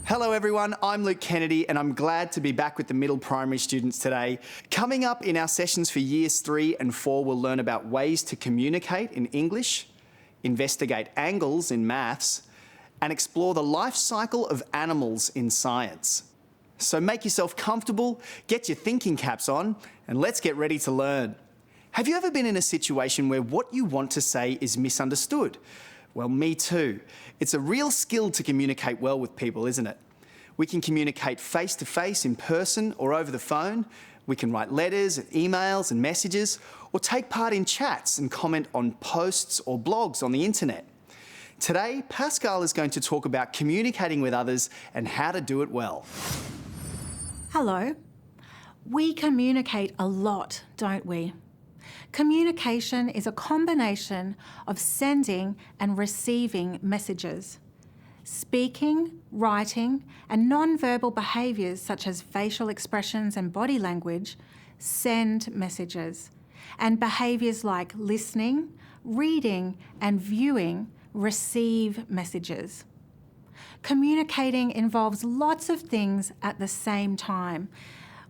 Hello everyone, I'm Luke Kennedy and I'm glad to be back with the middle primary students today. Coming up in our sessions for years 3 and 4, we'll learn about ways to communicate in English, investigate angles in maths, and explore the life cycle of animals in science. So make yourself comfortable, get your thinking caps on, and let's get ready to learn. Have you ever been in a situation where what you want to say is misunderstood? Well, me too. It's a real skill to communicate well with people, isn't it? We can communicate face-to-face, in person, or over the phone. We can write letters, emails, and messages, or take part in chats and comment on posts or blogs on the internet. Today, Pascal is going to talk about communicating with others and how to do it well. Hello. We communicate a lot, don't we? Communication is a combination of sending and receiving messages. Speaking, writing, and non-verbal behaviours such as facial expressions and body language send messages. And behaviours like listening, reading, and viewing receive messages. Communicating involves lots of things at the same time.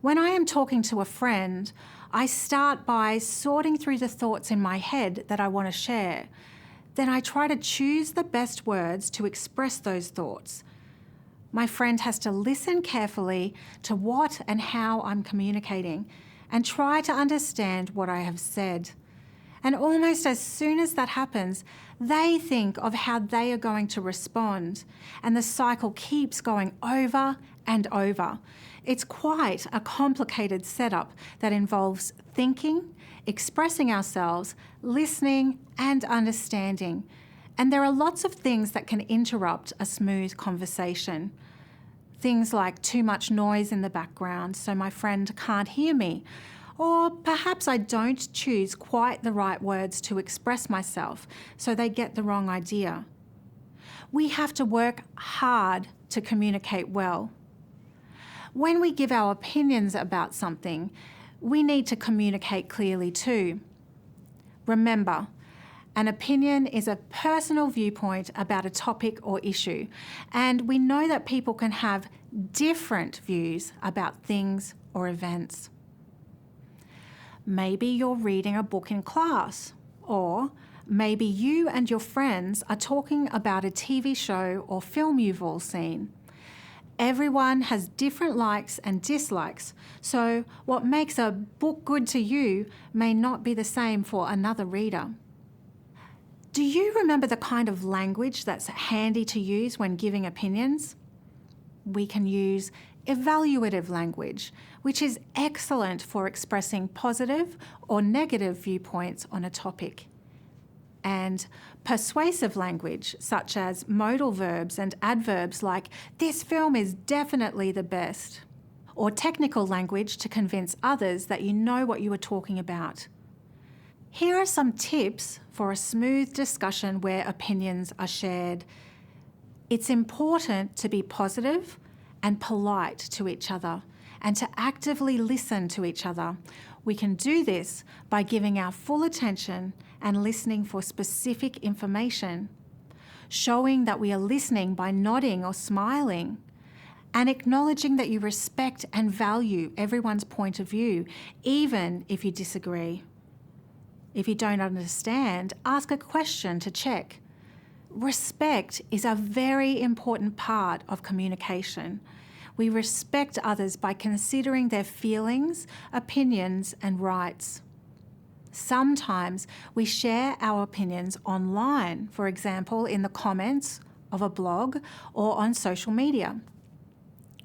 When I am talking to a friend, I start by sorting through the thoughts in my head that I want to share. Then I try to choose the best words to express those thoughts. My friend has to listen carefully to what and how I'm communicating and try to understand what I have said. And almost as soon as that happens, they think of how they are going to respond, and the cycle keeps going over and over. It's quite a complicated setup that involves thinking, expressing ourselves, listening, and understanding. And there are lots of things that can interrupt a smooth conversation. Things like too much noise in the background so my friend can't hear me, or perhaps I don't choose quite the right words to express myself, so they get the wrong idea. We have to work hard to communicate well. When we give our opinions about something, we need to communicate clearly too. Remember, an opinion is a personal viewpoint about a topic or issue, and we know that people can have different views about things or events. Maybe you're reading a book in class, or maybe you and your friends are talking about a TV show or film you've all seen. Everyone has different likes and dislikes, so what makes a book good to you may not be the same for another reader. Do you remember the kind of language that's handy to use when giving opinions? We can use evaluative language, which is excellent for expressing positive or negative viewpoints on a topic. And persuasive language, such as modal verbs and adverbs like, "This film is definitely the best." Or technical language to convince others that you know what you are talking about. Here are some tips for a smooth discussion where opinions are shared. It's important to be positive and polite to each other and to actively listen to each other. We can do this by giving our full attention and listening for specific information, showing that we are listening by nodding or smiling, and acknowledging that you respect and value everyone's point of view, even if you disagree. If you don't understand, ask a question to check. Respect is a very important part of communication. We respect others by considering their feelings, opinions, and rights. Sometimes we share our opinions online, for example, in the comments of a blog or on social media.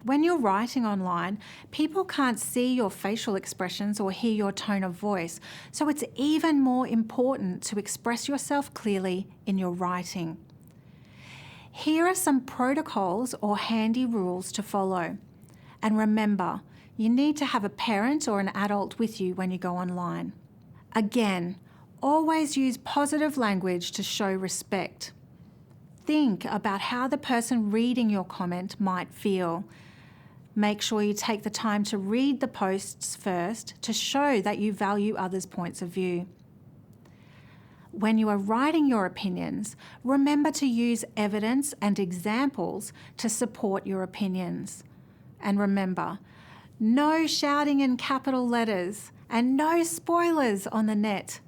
When you're writing online, people can't see your facial expressions or hear your tone of voice, so it's even more important to express yourself clearly in your writing. Here are some protocols or handy rules to follow. And remember, you need to have a parent or an adult with you when you go online. Again, always use positive language to show respect. Think about how the person reading your comment might feel. Make sure you take the time to read the posts first to show that you value others' points of view. When you are writing your opinions, remember to use evidence and examples to support your opinions. And remember, no shouting in capital letters and no spoilers on the net.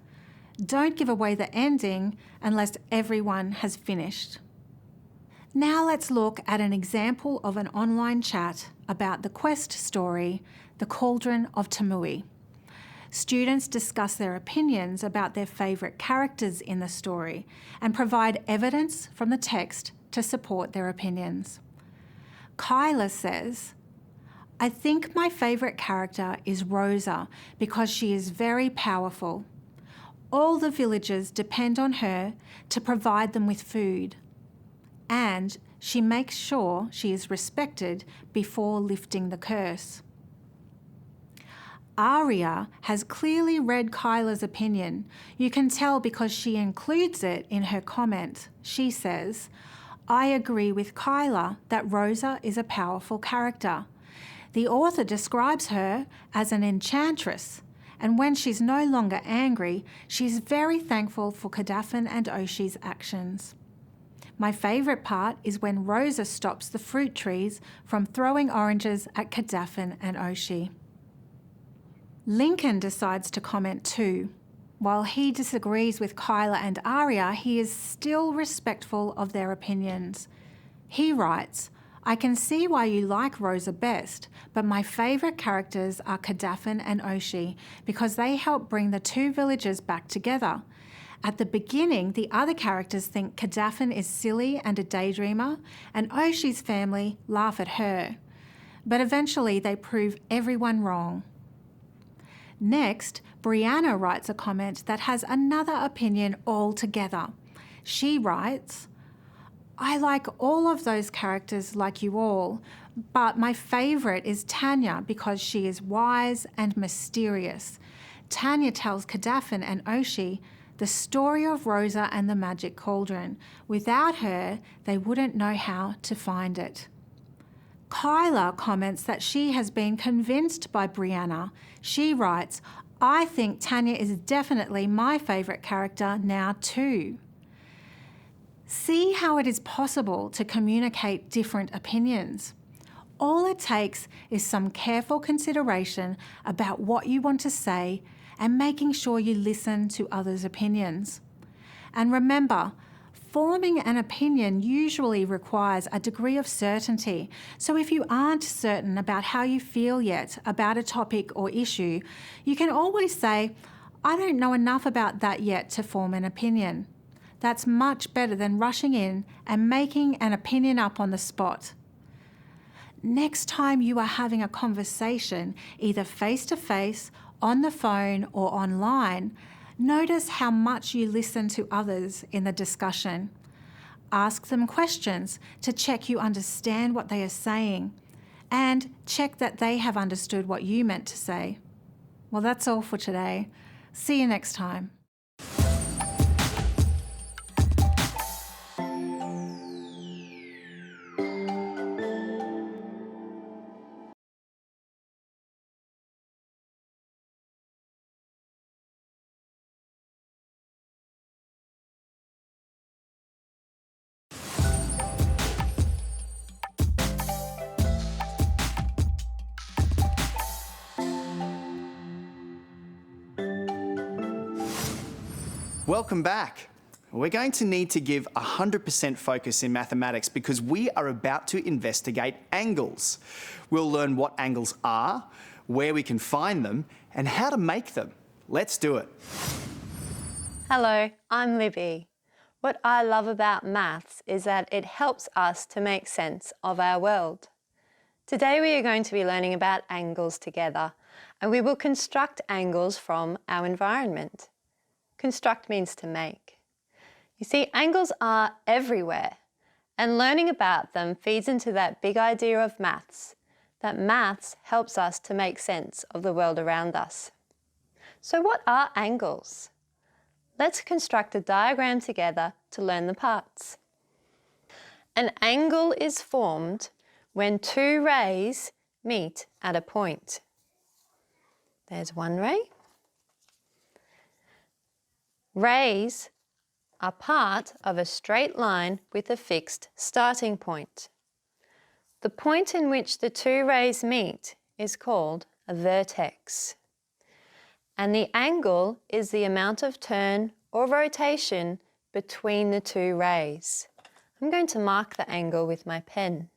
Don't give away the ending unless everyone has finished. Now let's look at an example of an online chat about the quest story, The Cauldron of Tamoui. Students discuss their opinions about their favourite characters in the story and provide evidence from the text to support their opinions. Kyla says, "I think my favourite character is Rosa because she is very powerful. All the villagers depend on her to provide them with food, and she makes sure she is respected before lifting the curse." Aria has clearly read Kyla's opinion. You can tell because she includes it in her comment. She says, "I agree with Kyla that Rosa is a powerful character. The author describes her as an enchantress, and when she's no longer angry, she's very thankful for Kadafan and Oshi's actions. My favourite part is when Rosa stops the fruit trees from throwing oranges at Kadafan and Oshi." Lincoln decides to comment too. While he disagrees with Kyla and Aria, he is still respectful of their opinions. He writes, "I can see why you like Rosa best, but my favourite characters are Kadafan and Oshi because they help bring the two villages back together. At the beginning, the other characters think Kadafan is silly and a daydreamer, and Oshi's family laugh at her. But eventually they prove everyone wrong." Next, Brianna writes a comment that has another opinion altogether. She writes, "I like all of those characters like you all, but my favourite is Tanya because she is wise and mysterious. Tanya tells Kadafan and Oshi the story of Rosa and the magic cauldron. Without her, they wouldn't know how to find it." Kyla comments that she has been convinced by Brianna. She writes, "I think Tanya is definitely my favourite character now too." See how it is possible to communicate different opinions. All it takes is some careful consideration about what you want to say and making sure you listen to others' opinions. And remember, forming an opinion usually requires a degree of certainty. So if you aren't certain about how you feel yet about a topic or issue, you can always say, "I don't know enough about that yet to form an opinion." That's much better than rushing in and making an opinion up on the spot. Next time you are having a conversation, either face-to-face, on the phone or online, notice how much you listen to others in the discussion. Ask them questions to check you understand what they are saying and check that they have understood what you meant to say. Well, that's all for today. See you next time. Welcome back. We're going to need to give 100% focus in mathematics because we are about to investigate angles. We'll learn what angles are, where we can find them, and how to make them. Let's do it. Hello, I'm Libby. What I love about maths is that it helps us to make sense of our world. Today we are going to be learning about angles together, and we will construct angles from our environment. Construct means to make. You see, angles are everywhere, and learning about them feeds into that big idea of maths, that maths helps us to make sense of the world around us. So what are angles? Let's construct a diagram together to learn the parts. An angle is formed when two rays meet at a point. There's one ray. Rays are part of a straight line with a fixed starting point. The point in which the two rays meet is called a vertex. And the angle is the amount of turn or rotation between the two rays. I'm going to mark the angle with my pen.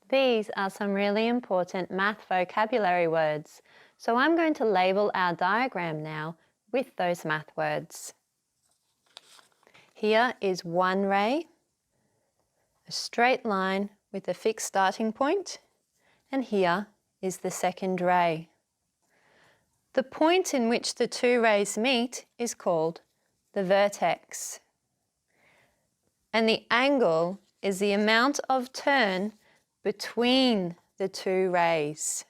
These are some really important math vocabulary words, so I'm going to label our diagram now with those math words. Here is one ray, a straight line with a fixed starting point, and here is the second ray. The point in which the two rays meet is called the vertex. And the angle is the amount of turn between the two rays.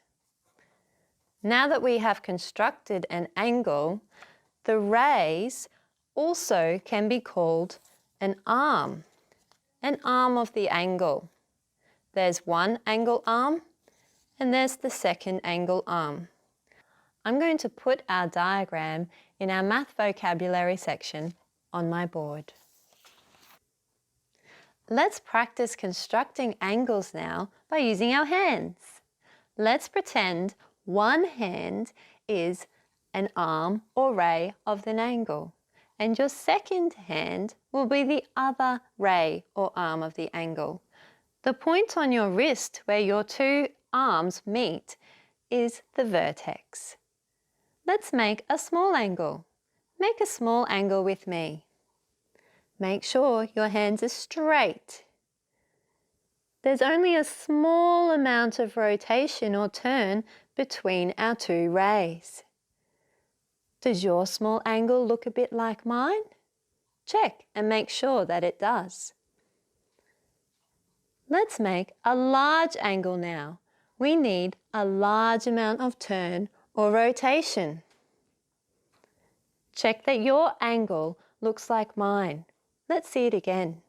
Now that we have constructed an angle, the rays also can be called an arm of the angle. There's one angle arm and there's the second angle arm. I'm going to put our diagram in our math vocabulary section on my board. Let's practice constructing angles now by using our hands. Let's pretend one hand is an arm or ray of an angle, and your second hand will be the other ray or arm of the angle. The point on your wrist where your two arms meet is the vertex. Let's make a small angle. Make a small angle with me. Make sure your hands are straight. There's only a small amount of rotation or turn between our two rays. Does your small angle look a bit like mine? Check and make sure that it does. Let's make a large angle now. We need a large amount of turn or rotation. Check that your angle looks like mine. Let's see it again.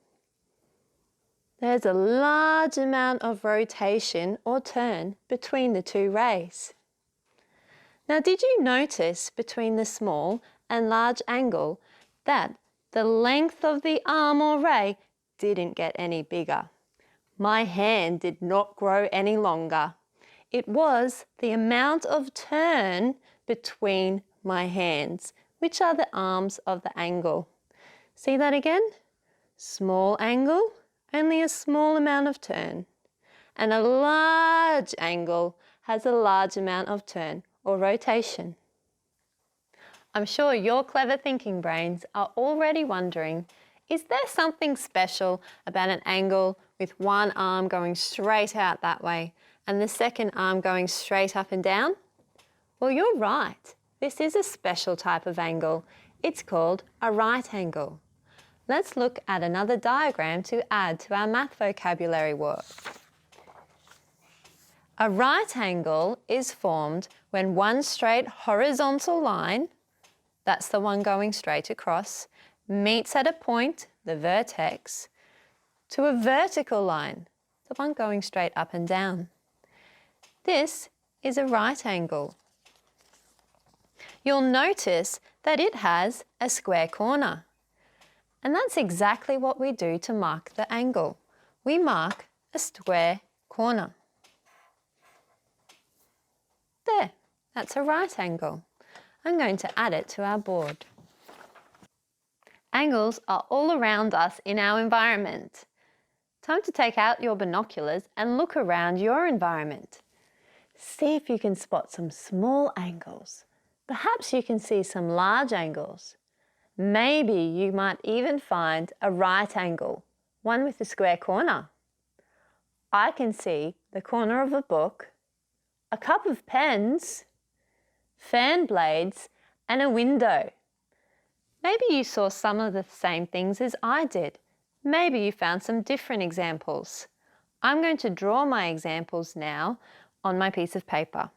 There's a large amount of rotation or turn between the two rays. Now, did you notice between the small and large angle that the length of the arm or ray didn't get any bigger? My hand did not grow any longer. It was the amount of turn between my hands, which are the arms of the angle. See that again? Small angle, only a small amount of turn. And a large angle has a large amount of turn or rotation. I'm sure your clever thinking brains are already wondering, is there something special about an angle with one arm going straight out that way and the second arm going straight up and down? Well, you're right. This is a special type of angle. It's called a right angle. Let's look at another diagram to add to our math vocabulary work. A right angle is formed when one straight horizontal line, that's the one going straight across, meets at a point, the vertex, to a vertical line, the one going straight up and down. This is a right angle. You'll notice that it has a square corner. And that's exactly what we do to mark the angle. We mark a square corner. There, that's a right angle. I'm going to add it to our board. Angles are all around us in our environment. Time to take out your binoculars and look around your environment. See if you can spot some small angles. Perhaps you can see some large angles. Maybe you might even find a right angle, one with a square corner. I can see the corner of a book, a cup of pens, fan blades, and a window. Maybe you saw some of the same things as I did. Maybe you found some different examples. I'm going to draw my examples now on my piece of paper.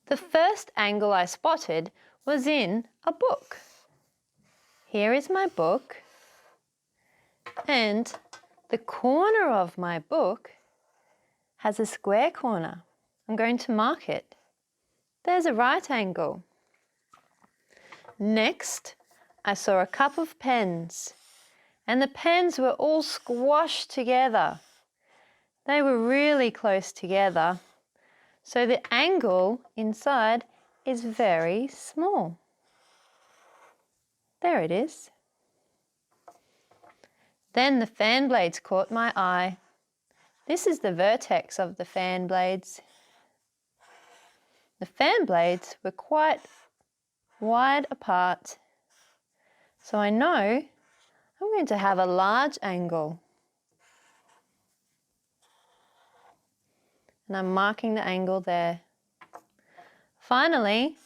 The first angle I spotted was in a book. Here is my book, and the corner of my book has a square corner. I'm going to mark it. There's a right angle. Next, I saw a couple of pens, and the pens were all squashed together. They were really close together, so the angle inside is very small. There it is. Then the fan blades caught my eye. This is the vertex of the fan blades. The fan blades were quite wide apart, so I know I'm going to have a large angle. And I'm marking the angle there. Finally,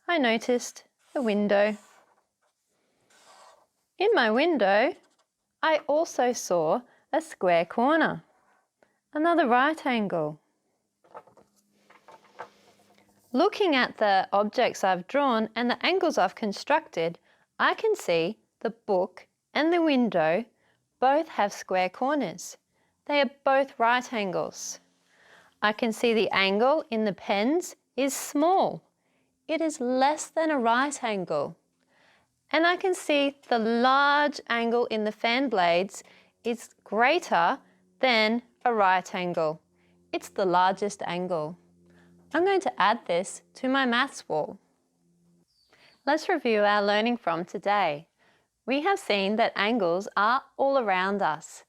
I noticed the window. In my window, I also saw a square corner, another right angle. Looking at the objects I've drawn and the angles I've constructed, I can see the book and the window both have square corners. They are both right angles. I can see the angle in the pens is small. It is less than a right angle. And I can see the large angle in the fan blades is greater than a right angle. It's the largest angle. I'm going to add this to my maths wall. Let's review our learning from today. We have seen that angles are all around us.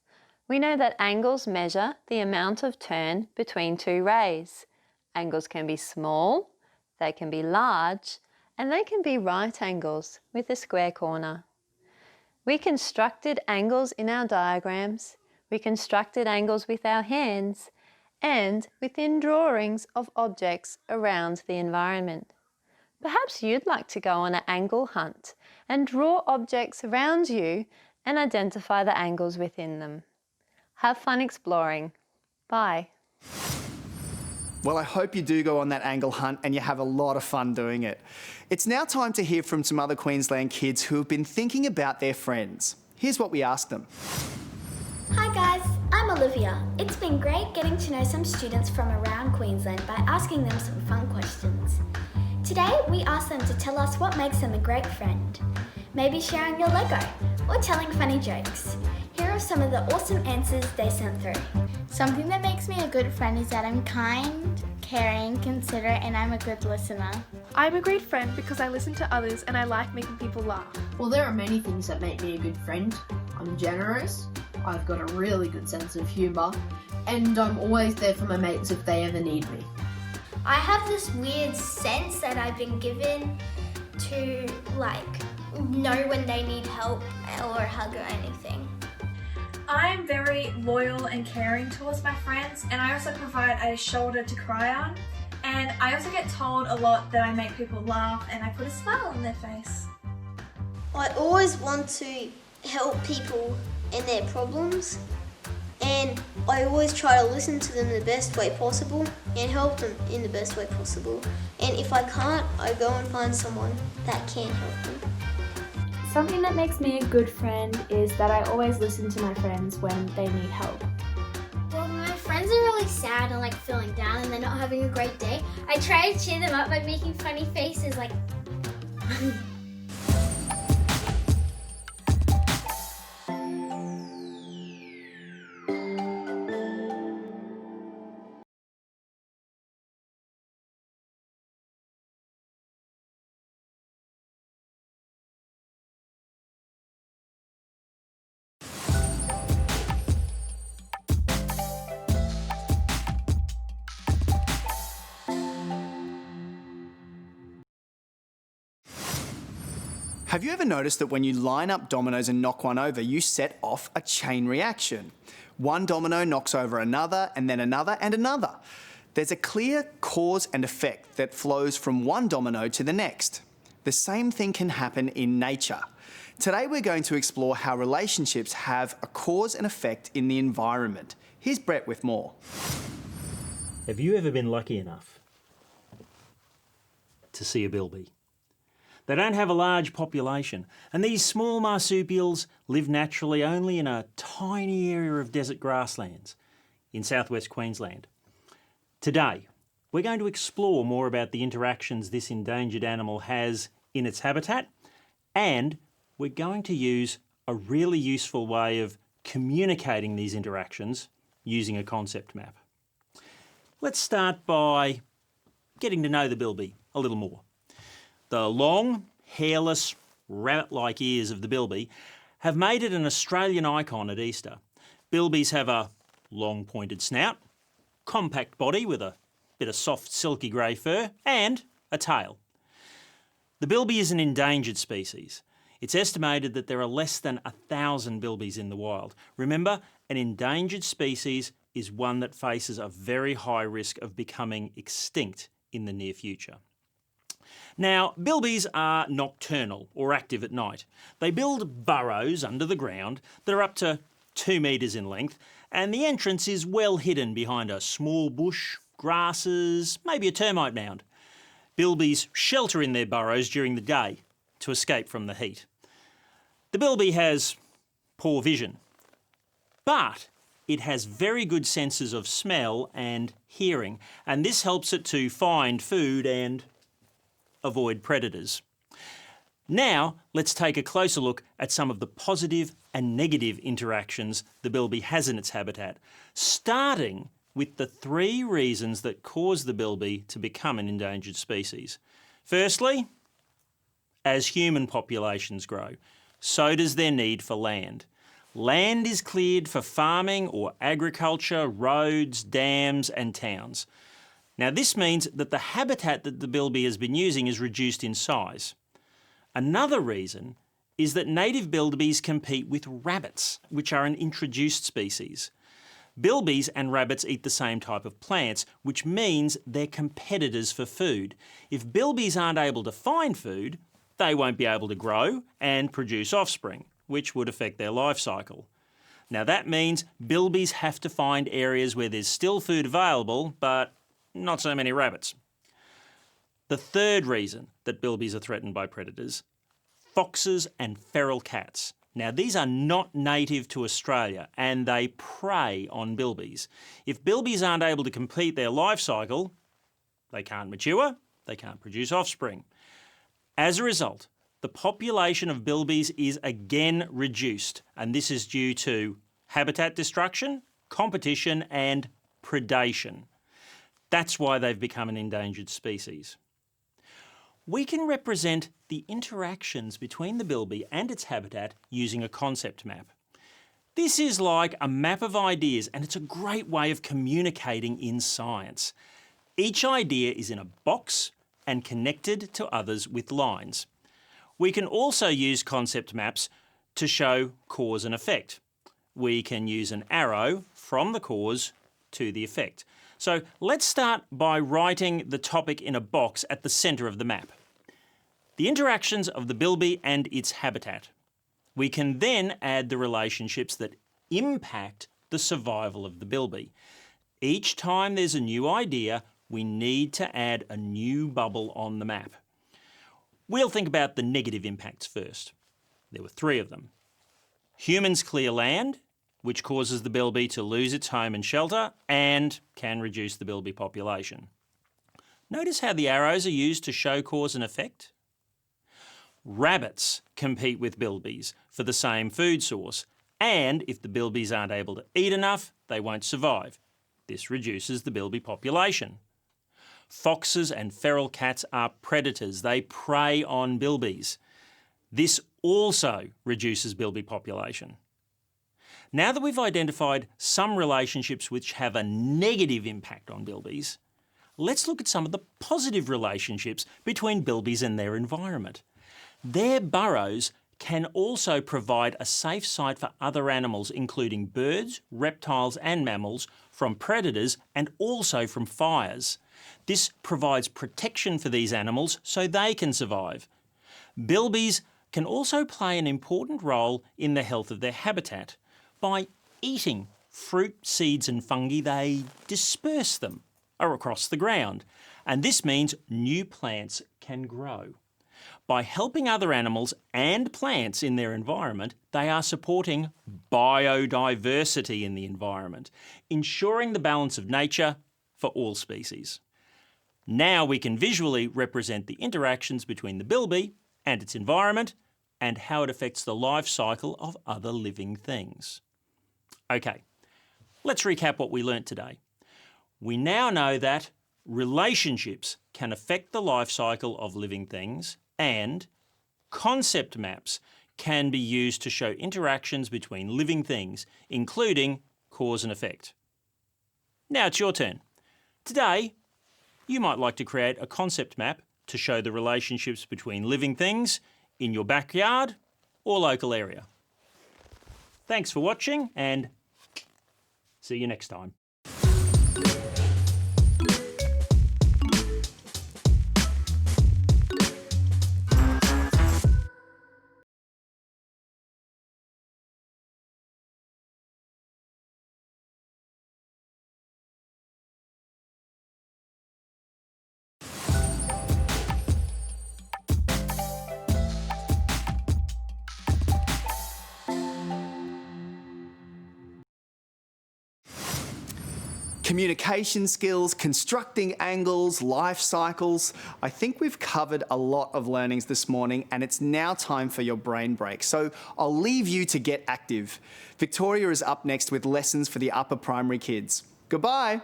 We know that angles measure the amount of turn between two rays. Angles can be small, they can be large, and they can be right angles with a square corner. We constructed angles in our diagrams, we constructed angles with our hands, and within drawings of objects around the environment. Perhaps you'd like to go on an angle hunt and draw objects around you and identify the angles within them. Have fun exploring. Bye. Well, I hope you do go on that angle hunt and you have a lot of fun doing it. It's now time to hear from some other Queensland kids who have been thinking about their friends. Here's what we asked them. Hi guys, I'm Olivia. It's been great getting to know some students from around Queensland by asking them some fun questions. Today we asked them to tell us what makes them a great friend. Maybe sharing your Lego or telling funny jokes. Here are some of the awesome answers they sent through. Something that makes me a good friend is that I'm kind, caring, considerate, and I'm a good listener. I'm a great friend because I listen to others and I like making people laugh. Well, there are many things that make me a good friend. I'm generous, I've got a really good sense of humour, and I'm always there for my mates if they ever need me. I have this weird sense that I've been given to know when they need help or a hug or anything. I'm very loyal and caring towards my friends, and I also provide a shoulder to cry on. And I also get told a lot that I make people laugh and I put a smile on their face. I always want to help people in their problems, and I always try to listen to them the best way possible and help them in the best way possible. And if I can't, I go and find someone that can help them. Something that makes me a good friend is that I always listen to my friends when they need help. Well, my friends are really sad and feeling down and they're not having a great day. I try to cheer them up by making funny faces like Have you ever noticed that when you line up dominoes and knock one over, you set off a chain reaction? One domino knocks over another, and then another, and another. There's a clear cause and effect that flows from one domino to the next. The same thing can happen in nature. Today we're going to explore how relationships have a cause and effect in the environment. Here's Brett with more. Have you ever been lucky enough to see a bilby? They don't have a large population, and these small marsupials live naturally only in a tiny area of desert grasslands in southwest Queensland. Today, we're going to explore more about the interactions this endangered animal has in its habitat, and we're going to use a really useful way of communicating these interactions using a concept map. Let's start by getting to know the bilby a little more. The long, hairless, rabbit-like ears of the bilby have made it an Australian icon at Easter. Bilbies have a long pointed snout, compact body with a bit of soft silky grey fur, and a tail. The bilby is an endangered species. It's estimated that there are less than 1,000 bilbies in the wild. Remember, an endangered species is one that faces a very high risk of becoming extinct in the near future. Now, bilbies are nocturnal or active at night. They build burrows under the ground that are up to 2 metres in length, and the entrance is well hidden behind a small bush, grasses, maybe a termite mound. Bilbies shelter in their burrows during the day to escape from the heat. The bilby has poor vision, but it has very good senses of smell and hearing, and this helps it to find food and avoid predators. Now, let's take a closer look at some of the positive and negative interactions the bilby has in its habitat, starting with the 3 reasons that cause the bilby to become an endangered species. Firstly, as human populations grow, so does their need for land. Land is cleared for farming or agriculture, roads, dams and towns. Now this means that the habitat that the bilby has been using is reduced in size. Another reason is that native bilbies compete with rabbits, which are an introduced species. Bilbies and rabbits eat the same type of plants, which means they're competitors for food. If bilbies aren't able to find food, they won't be able to grow and produce offspring, which would affect their life cycle. Now that means bilbies have to find areas where there's still food available, but not so many rabbits. The third reason that bilbies are threatened by predators: foxes and feral cats. Now these are not native to Australia and they prey on bilbies. If bilbies aren't able to complete their life cycle, they can't mature, they can't produce offspring. As a result, the population of bilbies is again reduced, and this is due to habitat destruction, competition and predation. That's why they've become an endangered species. We can represent the interactions between the bilby and its habitat using a concept map. This is like a map of ideas, and it's a great way of communicating in science. Each idea is in a box and connected to others with lines. We can also use concept maps to show cause and effect. We can use an arrow from the cause to the effect. So let's start by writing the topic in a box at the centre of the map. The interactions of the bilby and its habitat. We can then add the relationships that impact the survival of the bilby. Each time there's a new idea, we need to add a new bubble on the map. We'll think about the negative impacts first. There were 3 of them. Humans clear land, which causes the bilby to lose its home and shelter and can reduce the bilby population. Notice how the arrows are used to show cause and effect? Rabbits compete with bilbies for the same food source, and if the bilbies aren't able to eat enough, they won't survive. This reduces the bilby population. Foxes and feral cats are predators. They prey on bilbies. This also reduces bilby population. Now that we've identified some relationships which have a negative impact on bilbies, let's look at some of the positive relationships between bilbies and their environment. Their burrows can also provide a safe site for other animals, including birds, reptiles and mammals, from predators and also from fires. This provides protection for these animals so they can survive. Bilbies can also play an important role in the health of their habitat. By eating fruit, seeds and fungi, they disperse them across the ground, and this means new plants can grow. By helping other animals and plants in their environment, they are supporting biodiversity in the environment, ensuring the balance of nature for all species. Now we can visually represent the interactions between the bilby and its environment and how it affects the life cycle of other living things. Okay, let's recap what we learnt today. We now know that relationships can affect the life cycle of living things, and concept maps can be used to show interactions between living things, including cause and effect. Now it's your turn. Today, you might like to create a concept map to show the relationships between living things in your backyard or local area. Thanks for watching, and see you next time. Communication skills, constructing angles, life cycles. I think we've covered a lot of learnings this morning, and it's now time for your brain break. So I'll leave you to get active. Victoria is up next with lessons for the upper primary kids. Goodbye.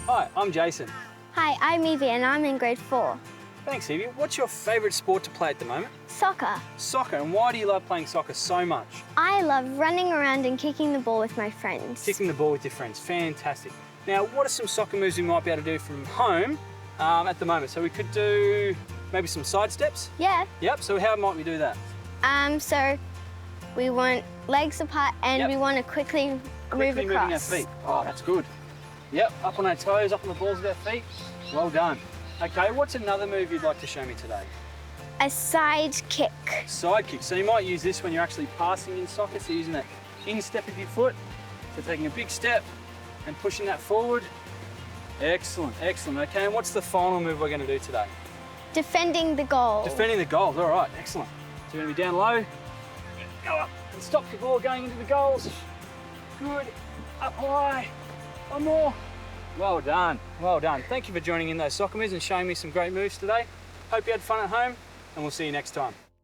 Hi, I'm Jason. Hi, I'm Evie and I'm in grade 4. Thanks, Evie. What's your favourite sport to play at the moment? Soccer. Soccer. And why do you love playing soccer so much? I love running around and kicking the ball with my friends. Kicking the ball with your friends. Fantastic. Now, what are some soccer moves we might be able to do from home at the moment? So we could do maybe some side steps? Yeah. Yep. So how might we do that? So we want legs apart and we want to quickly move across. Moving our feet. Oh, that's good. Yep. Up on our toes, up on the balls of our feet. Well done. Okay, what's another move you'd like to show me today? A side kick. Side kick. So you might use this when you're actually passing in soccer, so using that instep of your foot. So taking a big step and pushing that forward. Excellent, excellent. Okay, and what's the final move we're going to do today? Defending the goal. Defending the goals, all right, excellent. So you're going to be down low, go up and stop the ball going into the goals. Good, up high, one more. Well done, well done. Thank you for joining in those soccer moves and showing me some great moves today. Hope you had fun at home, and we'll see you next time.